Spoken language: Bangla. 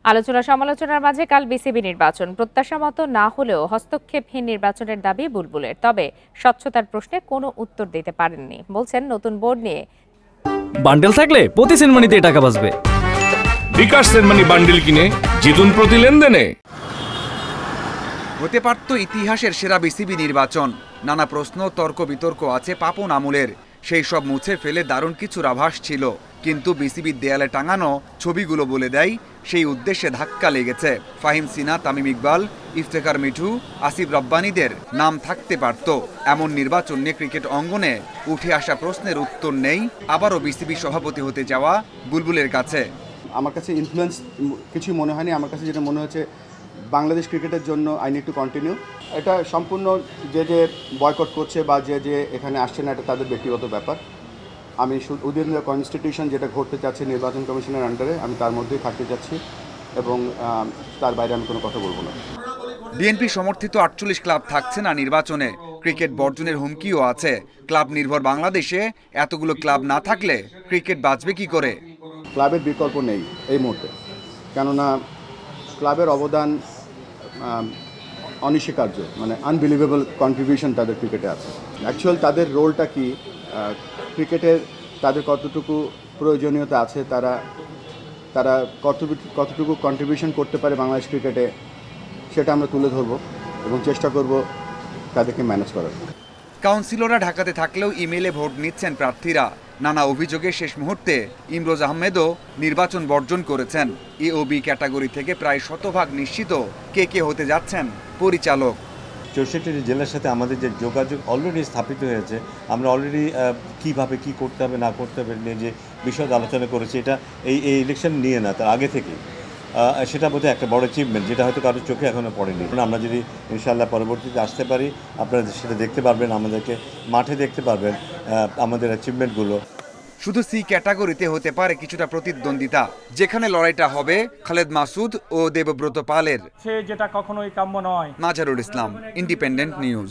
আলোচনা সমালোচনার মাঝে কাল বিসিবি নির্বাচন প্রত্যাশা মতো না হলেও হস্তক্ষেপহীন নির্বাচনের দাবি বুলবুলের। তবে স্বচ্ছতার প্রশ্নে কোনো উত্তর দিতে পারেননি। বলছেন নতুন বোর্ড নিয়ে বান্ডেল থাকলে প্রতি সেনমানিতে টাকা বাঁচবে। বিকাশ সেনমানি বান্ডেল কিনে জিতুন প্রতি লেনদেনে। হতে পারত ইতিহাসের সেরা বিসিবি নির্বাচন। নানা প্রশ্ন, তর্ক বিতর্ক আছে পাপন আমলের, সেই সব মুছে ফেলে দারুণ কিছুর আভাস ছিল। কিন্তু বিসিবির দেয়ালে টাঙানো ছবিগুলো বলে দেয় সেই উদ্দেশ্যে ধাক্কা লেগেছে। ফাহিম সিনা, তামিম ইকবাল, ইফতেখার মিঠু, আসিফ রব্বানীদের নাম থাকতে পারত। এমন নির্বাচন নিয়ে ক্রিকেট অঙ্গনে উঠে আসা প্রশ্নের উত্তর নেই আবারও বিসিবি সভাপতি হতে যাওয়া বুলবুলের কাছে। আমার কাছে ইনফ্লুয়েন্স কিছু মনে হয়নি। আমার কাছে যেটা মনে হচ্ছে বাংলাদেশ ক্রিকেটের জন্য আই নিড টু কন্টিনিউ। এটা সম্পূর্ণ যে বয়কট করছে বা যে এখানে আসছে না, এটা তাদের ব্যক্তিগত ব্যাপার। আমি উইদিন দ্য কনস্টিটিউশন যেটা ঘটতে চাচ্ছি নির্বাচন কমিশনের আন্ডারে, আমি তার মধ্যেই থাকতে চাচ্ছি এবং তার বাইরে আমি কোনো কথা বলবো না। বিএনপি সমর্থিত 48 ক্লাব থাকছে না নির্বাচনে। ক্রিকেট বর্জনের হুমকিও আছে। ক্লাব নির্ভর বাংলাদেশে এতগুলো ক্লাব না থাকলে ক্রিকেট বাঁচবে কি করে? ক্লাবের বিকল্প নেই এই মুহূর্তে, কেননা ক্লাবের অবদান অনস্বীকার্য, মানে আনবিলিভেবল কন্ট্রিবিউশন তাদের ক্রিকেটে আছে। অ্যাকচুয়াল তাদের রোলটা কি, ক্রিকেটের তাদের কতটুকু প্রয়োজনীয়তা আছে, তারা কতটুকু কন্ট্রিবিউশন করতে পারে বাংলাদেশ ক্রিকেটে, সেটা আমরা তুলে ধরবো এবং চেষ্টা করব তাদেরকে ম্যানেজ করার। কাউন্সিলররা ঢাকাতে থাকলেও ইমেইলে ভোট নিচ্ছেন প্রার্থীরা। নানা অভিযোগে শেষ মুহূর্তে ইমরোজ আহমেদও নির্বাচন বর্জন করেছেন। এওবি ক্যাটাগরি থেকে প্রায় শতভাগ নিশ্চিত কে হতে যাচ্ছেন পরিচালক। 64টি জেলার সাথে আমাদের যে যোগাযোগ অলরেডি স্থাপিত হয়েছে, আমরা অলরেডি কীভাবে কী করতে হবে না করতে হবে নিয়ে যে বিষয় আলোচনা করেছি, এটা এই ইলেকশন নিয়ে না, তার আগে থেকেই। সেটা বোধহয় একটা বড় অ্যাচিভমেন্ট, যেটা হয়তো কারোর চোখে এখনও পড়েনি। আমরা যদি ইনশাআল্লাহ পরবর্তীতে আসতে পারি, আপনারা সেটা দেখতে পারবেন, আমাদেরকে মাঠে দেখতে পারবেন আমাদের অ্যাচিভমেন্টগুলো। শুধু সি ক্যাটাগরিতে হতে পারে কিছুটা প্রতিদ্বন্দ্বিতা, যেখানে লড়াইটা হবে খালেদ মাসুদ ও দেবব্রত পালের। যেটা কখনোই কাম্য নয়। মাজারুল ইসলাম, ইন্ডিপেন্ডেন্ট নিউজ।